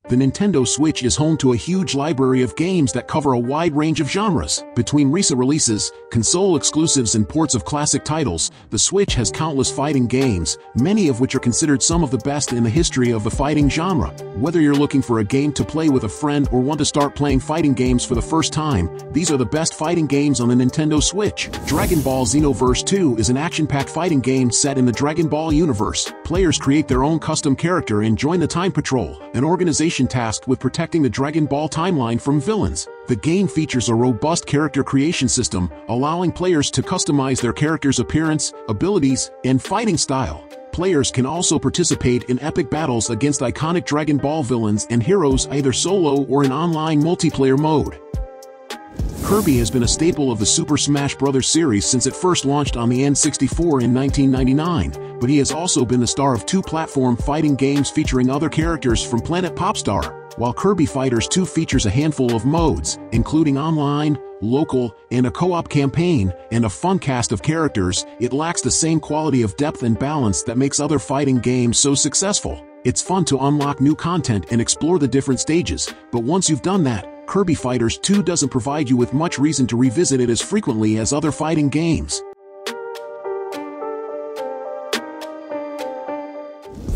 The Nintendo Switch is home to a huge library of games that cover a wide range of genres. Between recent releases, console exclusives and ports of classic titles, the Switch has countless fighting games, many of which are considered some of the best in the history of the fighting genre. Whether you're looking for a game to play with a friend or want to start playing fighting games for the first time, these are the best fighting games on the Nintendo Switch. Dragon Ball Xenoverse 2 is an action-packed fighting game set in the Dragon Ball universe. Players create their own custom character and join the Time Patrol, an organization tasked with protecting the Dragon Ball timeline from villains. The game features a robust character creation system, allowing players to customize their character's appearance, abilities, and fighting style. Players can also participate in epic battles against iconic Dragon Ball villains and heroes either solo or in online multiplayer mode. Kirby has been a staple of the Super Smash Bros. Series since it first launched on the N64 in 1999, but he has also been the star of two platform fighting games featuring other characters from Planet Popstar. While Kirby Fighters 2 features a handful of modes, including online, local, and a co-op campaign, and a fun cast of characters, it lacks the same quality of depth and balance that makes other fighting games so successful. It's fun to unlock new content and explore the different stages, but once you've done that, Kirby Fighters 2 doesn't provide you with much reason to revisit it as frequently as other fighting games.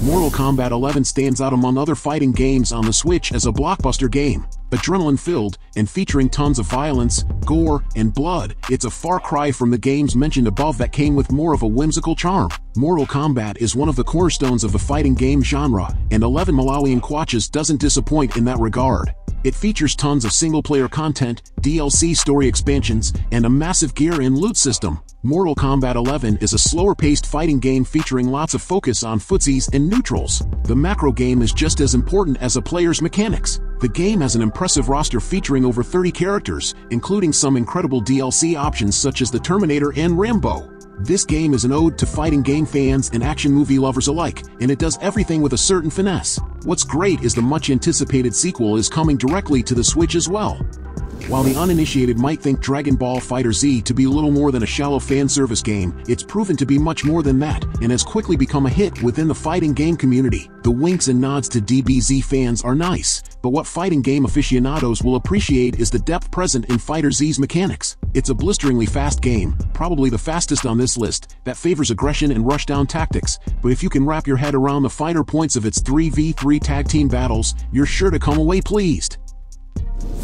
Mortal Kombat 11 stands out among other fighting games on the Switch as a blockbuster game. Adrenaline-filled, and featuring tons of violence, gore, and blood, it's a far cry from the games mentioned above that came with more of a whimsical charm. Mortal Kombat is one of the cornerstones of the fighting game genre, and 11 Malawian Kwaches doesn't disappoint in that regard. It features tons of single-player content, DLC story expansions, and a massive gear and loot system. Mortal Kombat 11 is a slower-paced fighting game featuring lots of focus on footsies and neutrals. The macro game is just as important as a player's mechanics. The game has an impressive roster featuring over 30 characters, including some incredible DLC options such as the Terminator and Rambo. This game is an ode to fighting game fans and action movie lovers alike, and it does everything with a certain finesse. What's great is the much-anticipated sequel is coming directly to the Switch as well. While the uninitiated might think Dragon Ball FighterZ to be little more than a shallow fan service game, it's proven to be much more than that, and has quickly become a hit within the fighting game community. The winks and nods to DBZ fans are nice, but what fighting game aficionados will appreciate is the depth present in FighterZ's mechanics. It's a blisteringly fast game, probably the fastest on this list, that favors aggression and rushdown tactics, but if you can wrap your head around the finer points of its 3v3 tag team battles, you're sure to come away pleased.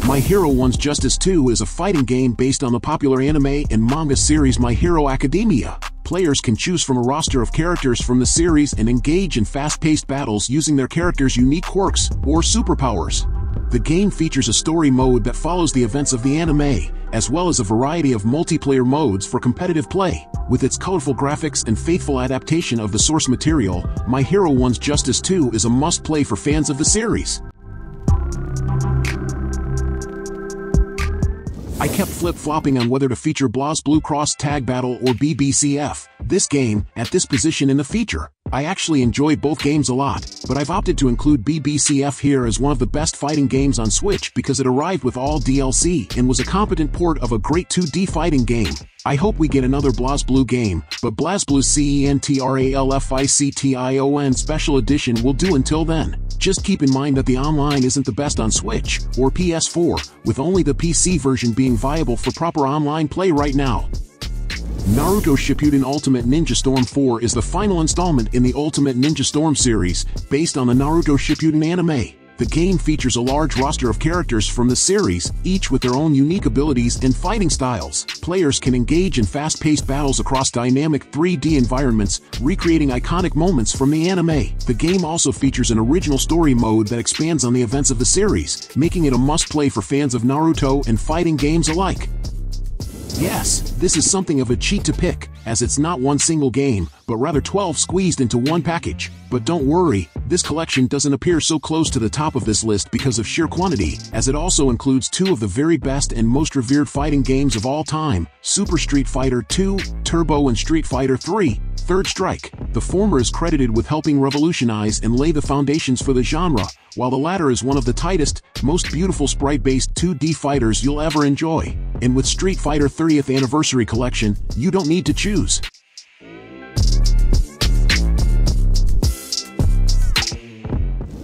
My Hero One's Justice 2 is a fighting game based on the popular anime and manga series My Hero Academia. Players can choose from a roster of characters from the series and engage in fast-paced battles using their characters' unique quirks or superpowers. The game features a story mode that follows the events of the anime, as well as a variety of multiplayer modes for competitive play. With its colorful graphics and faithful adaptation of the source material, My Hero One's Justice 2 is a must-play for fans of the series. I kept flip-flopping on whether to feature BLAZBLUE Cross Tag Battle or BBCF. This game, at this position in the feature. I actually enjoyed both games a lot, but I've opted to include BBCF here as one of the best fighting games on Switch because it arrived with all DLC and was a competent port of a great 2D fighting game. I hope we get another BLAZBLUE game, but BLAZBLUE CENTRALFICTION Special Edition will do until then. Just keep in mind that the online isn't the best on Switch or PS4, with only the PC version being viable for proper online play right now. Naruto Shippuden Ultimate Ninja Storm 4 is the final installment in the Ultimate Ninja Storm series, based on the Naruto Shippuden anime. The game features a large roster of characters from the series, each with their own unique abilities and fighting styles. Players can engage in fast-paced battles across dynamic 3D environments, recreating iconic moments from the anime. The game also features an original story mode that expands on the events of the series, making it a must-play for fans of Naruto and fighting games alike. Yes, this is something of a cheat to pick, as it's not one single game, but rather 12 squeezed into one package. But don't worry, this collection doesn't appear so close to the top of this list because of sheer quantity, as it also includes two of the very best and most revered fighting games of all time, Super Street Fighter 2, Turbo and Street Fighter 3, Third Strike. The former is credited with helping revolutionize and lay the foundations for the genre, while the latter is one of the tightest, most beautiful sprite-based 2D fighters you'll ever enjoy. And with Street Fighter 30th Anniversary Collection, you don't need to choose.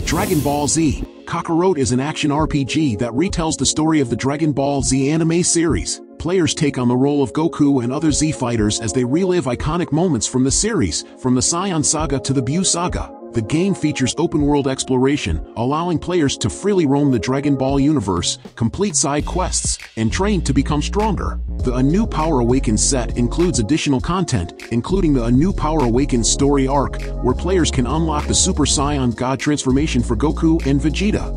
Dragon Ball Z. KAKAROT is an action RPG that retells the story of the Dragon Ball Z anime series. Players take on the role of Goku and other Z fighters as they relive iconic moments from the series, from the Saiyan Saga to the Buu Saga. The game features open-world exploration, allowing players to freely roam the Dragon Ball universe, complete side quests, and train to become stronger. The A New Power Awakens set includes additional content, including the A New Power Awakens story arc, where players can unlock the Super Saiyan God transformation for Goku and Vegeta.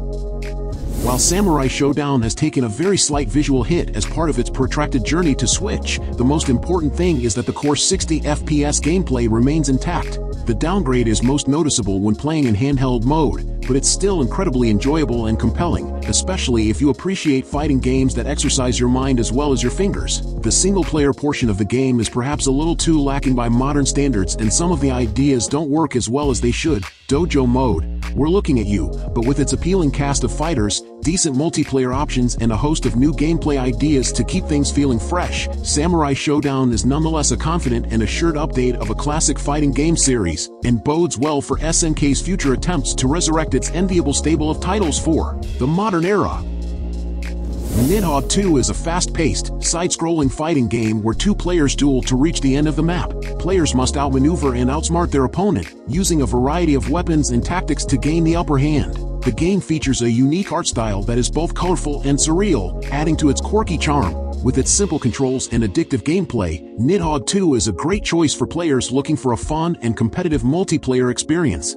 While Samurai Shodown has taken a very slight visual hit as part of its protracted journey to Switch, the most important thing is that the core 60 FPS gameplay remains intact. The downgrade is most noticeable when playing in handheld mode, but it's still incredibly enjoyable and compelling, especially if you appreciate fighting games that exercise your mind as well as your fingers. The single-player portion of the game is perhaps a little too lacking by modern standards, and some of the ideas don't work as well as they should. Dojo mode, we're looking at you, but with its appealing cast of fighters, decent multiplayer options, and a host of new gameplay ideas to keep things feeling fresh, Samurai Shodown is nonetheless a confident and assured update of a classic fighting game series, and bodes well for SNK's future attempts to resurrect its enviable stable of titles for the modern era. Nidhogg 2 is a fast-paced, side-scrolling fighting game where two players duel to reach the end of the map. Players must outmaneuver and outsmart their opponent, using a variety of weapons and tactics to gain the upper hand. The game features a unique art style that is both colorful and surreal, adding to its quirky charm. With its simple controls and addictive gameplay, Nidhogg 2 is a great choice for players looking for a fun and competitive multiplayer experience.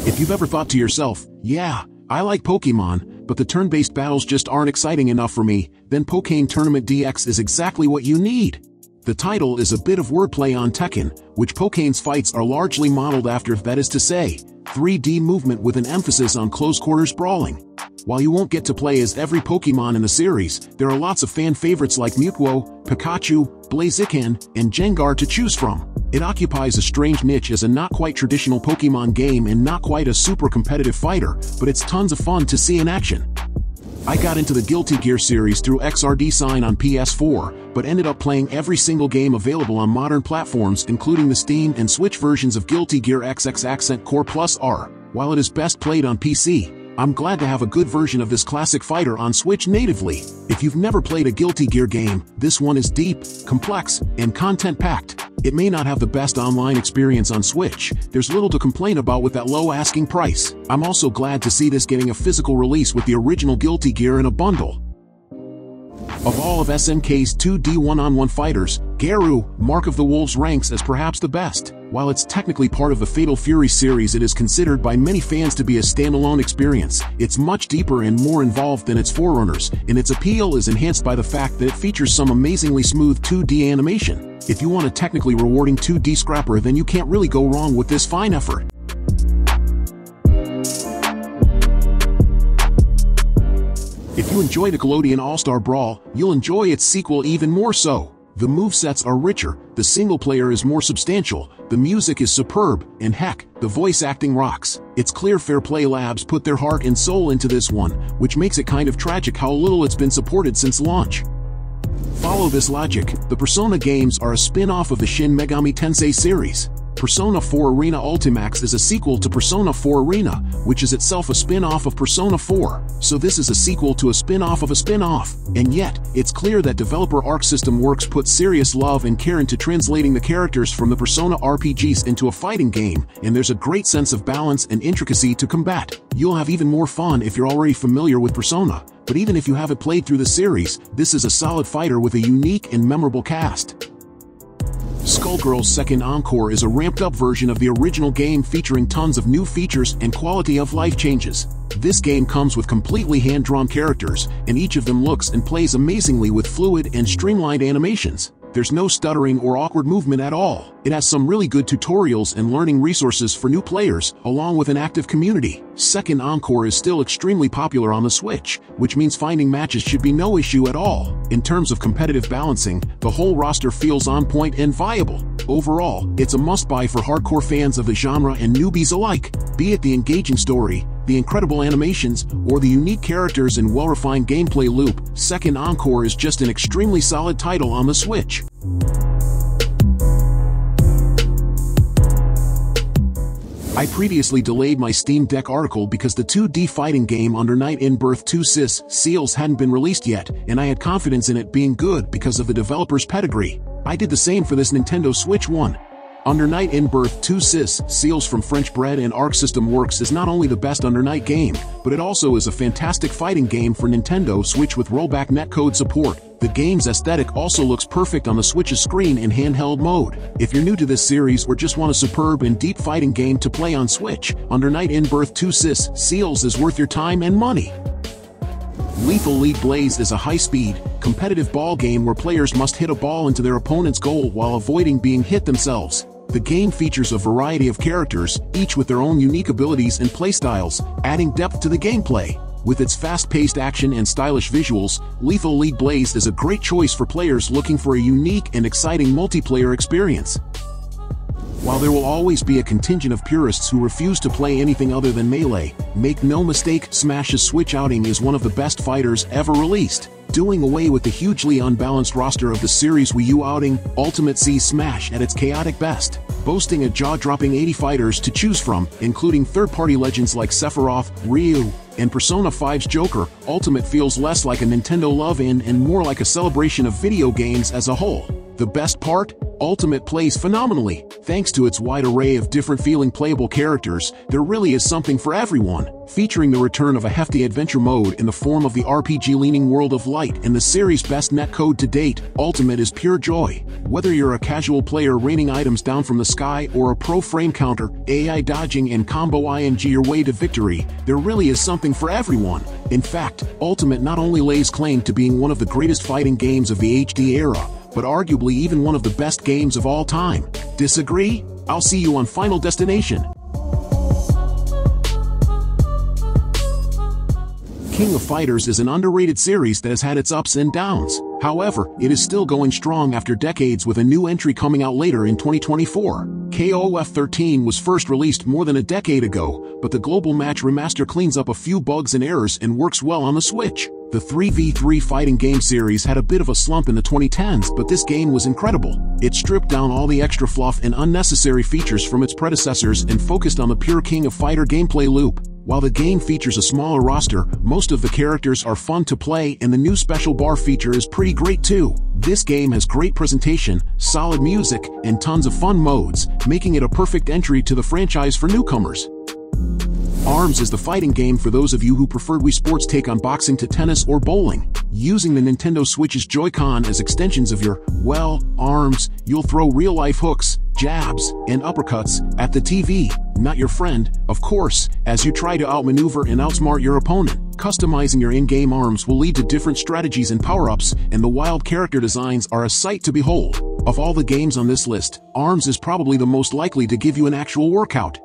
If you've ever thought to yourself, yeah, I like Pokemon, but the turn-based battles just aren't exciting enough for me, then Pokken Tournament DX is exactly what you need. The title is a bit of wordplay on Tekken, which Pokken's fights are largely modeled after, that is to say, 3D movement with an emphasis on close-quarters brawling. While you won't get to play as every Pokemon in the series, there are lots of fan favorites like Mewtwo, Pikachu, Blaziken, and Gengar to choose from. It occupies a strange niche as a not-quite-traditional Pokemon game and not quite a super competitive fighter, but it's tons of fun to see in action. I got into the Guilty Gear series through XRD Sign on PS4, but ended up playing every single game available on modern platforms, including the Steam and Switch versions of Guilty Gear XX Accent Core Plus R. While it is best played on PC, I'm glad to have a good version of this classic fighter on Switch natively. If you've never played a Guilty Gear game, this one is deep, complex, and content-packed. It may not have the best online experience on Switch. There's little to complain about with that low asking price. I'm also glad to see this getting a physical release with the original Guilty Gear in a bundle. Of all of SNK's 2D one-on-one fighters, Garou, Mark of the Wolves ranks as perhaps the best. While it's technically part of the Fatal Fury series, it is considered by many fans to be a standalone experience. It's much deeper and more involved than its forerunners, and its appeal is enhanced by the fact that it features some amazingly smooth 2D animation. If you want a technically rewarding 2D scrapper, then you can't really go wrong with this fine effort. If you enjoy Nickelodeon All-Star Brawl, you'll enjoy its sequel even more so. The movesets are richer, the single-player is more substantial, the music is superb, and heck, the voice acting rocks. It's clear Fair Play Labs put their heart and soul into this one, which makes it kind of tragic how little it's been supported since launch. Follow this logic, the Persona games are a spin-off of the Shin Megami Tensei series. Persona 4 Arena Ultimax is a sequel to Persona 4 Arena, which is itself a spin-off of Persona 4, so this is a sequel to a spin-off of a spin-off. And yet, it's clear that developer Arc System Works put serious love and care into translating the characters from the Persona RPGs into a fighting game, and there's a great sense of balance and intricacy to combat. You'll have even more fun if you're already familiar with Persona, but even if you haven't played through the series, this is a solid fighter with a unique and memorable cast. Skullgirls' second Encore is a ramped-up version of the original game featuring tons of new features and quality-of-life changes. This game comes with completely hand-drawn characters, and each of them looks and plays amazingly with fluid and streamlined animations. There's no stuttering or awkward movement at all. It has some really good tutorials and learning resources for new players, along with an active community. Second Encore is still extremely popular on the Switch, which means finding matches should be no issue at all. In terms of competitive balancing, the whole roster feels on point and viable. Overall, it's a must-buy for hardcore fans of the genre and newbies alike. Be it the engaging story, the incredible animations, or the unique characters and well-refined gameplay loop, Second Encore is just an extremely solid title on the Switch. I previously delayed my Steam Deck article because the 2D fighting game Under Night In-Birth 2 Celes hadn't been released yet, and I had confidence in it being good because of the developer's pedigree. I did the same for this Nintendo Switch one. Under Night In-Birth 2 Celes from French Bread and Arc System Works is not only the best Under Night game, but it also is a fantastic fighting game for Nintendo Switch with rollback netcode support. The game's aesthetic also looks perfect on the Switch's screen in handheld mode. If you're new to this series or just want a superb and deep fighting game to play on Switch, Under Night In-Birth 2 Celes is worth your time and money. Lethal League Blaze is a high-speed, competitive ball game where players must hit a ball into their opponent's goal while avoiding being hit themselves. The game features a variety of characters, each with their own unique abilities and playstyles, adding depth to the gameplay. With its fast-paced action and stylish visuals, Lethal League Blaze is a great choice for players looking for a unique and exciting multiplayer experience. While there will always be a contingent of purists who refuse to play anything other than Melee, make no mistake, Smash's Switch outing is one of the best fighters ever released. Doing away with the hugely unbalanced roster of the series Wii U outing, Ultimate sees Smash at its chaotic best, boasting a jaw-dropping 80 fighters to choose from, including third-party legends like Sephiroth, Ryu, and Persona 5's Joker. Ultimate feels less like a Nintendo love-in and more like a celebration of video games as a whole. The best part? Ultimate plays phenomenally. Thanks to its wide array of different feeling playable characters, there really is something for everyone. Featuring the return of a hefty adventure mode in the form of the RPG-leaning World of Light and the series' best netcode to date, Ultimate is pure joy. Whether you're a casual player raining items down from the sky or a pro frame counter, AI dodging and combo ing your way to victory, there really is something for everyone. In fact, Ultimate not only lays claim to being one of the greatest fighting games of the HD era, but arguably even one of the best games of all time. Disagree? I'll see you on Final Destination. King of Fighters is an underrated series that has had its ups and downs. However, it is still going strong after decades with a new entry coming out later in 2024. KOF 13 was first released more than a decade ago, but the Global Match Remaster cleans up a few bugs and errors and works well on the Switch. The 3v3 fighting game series had a bit of a slump in the 2010s, but this game was incredible. It stripped down all the extra fluff and unnecessary features from its predecessors and focused on the pure King of Fighter gameplay loop. While the game features a smaller roster, most of the characters are fun to play and the new special bar feature is pretty great too. This game has great presentation, solid music, and tons of fun modes, making it a perfect entry to the franchise for newcomers. ARMS is the fighting game for those of you who prefer Wii Sports' take on boxing to tennis or bowling. Using the Nintendo Switch's Joy-Con as extensions of your, arms, you'll throw real-life hooks, jabs, and uppercuts at the TV, not your friend, of course, as you try to outmaneuver and outsmart your opponent. Customizing your in-game arms will lead to different strategies and power-ups, and the wild character designs are a sight to behold. Of all the games on this list, ARMS is probably the most likely to give you an actual workout.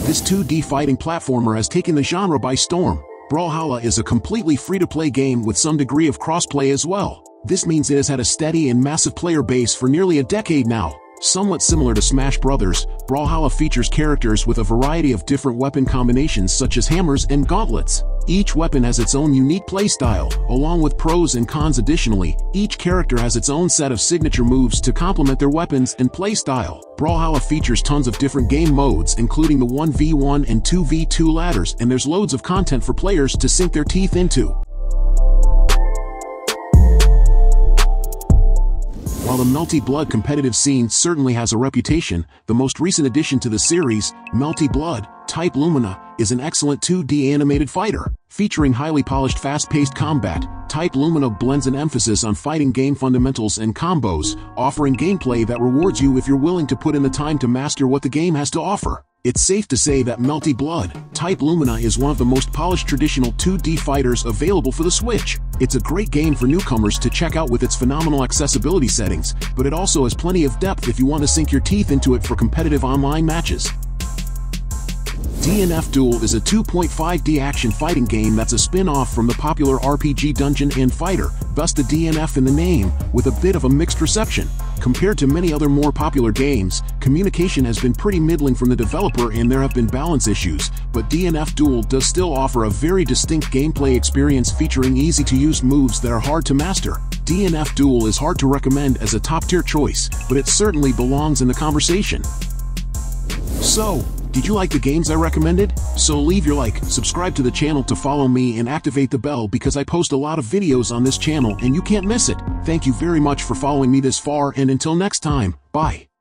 This 2D fighting platformer has taken the genre by storm. Brawlhalla is a completely free-to-play game with some degree of crossplay as well. This means it has had a steady and massive player base for nearly a decade now. Somewhat similar to Smash Bros., Brawlhalla features characters with a variety of different weapon combinations such as hammers and gauntlets. Each weapon has its own unique playstyle, along with pros and cons. Additionally, each character has its own set of signature moves to complement their weapons and playstyle. Brawlhalla features tons of different game modes, including the 1v1 and 2v2 ladders, and there's loads of content for players to sink their teeth into. While the Melty Blood competitive scene certainly has a reputation, the most recent addition to the series, Melty Blood, Type Lumina, is an excellent 2D animated fighter. Featuring highly polished fast-paced combat, Type Lumina blends an emphasis on fighting game fundamentals and combos, offering gameplay that rewards you if you're willing to put in the time to master what the game has to offer. It's safe to say that Melty Blood, Type Lumina is one of the most polished traditional 2D fighters available for the Switch. It's a great game for newcomers to check out with its phenomenal accessibility settings, but it also has plenty of depth if you want to sink your teeth into it for competitive online matches. DNF Duel is a 2.5D action fighting game that's a spin-off from the popular RPG Dungeon & Fighter, thus the DNF in the name, with a bit of a mixed reception. Compared to many other more popular games, communication has been pretty middling from the developer and there have been balance issues, but DNF Duel does still offer a very distinct gameplay experience featuring easy-to-use moves that are hard to master. DNF Duel is hard to recommend as a top-tier choice, but it certainly belongs in the conversation. So, did you like the games I recommended? So leave your like, subscribe to the channel to follow me, and activate the bell because I post a lot of videos on this channel and you can't miss it. Thank you very much for following me this far, and until next time, bye.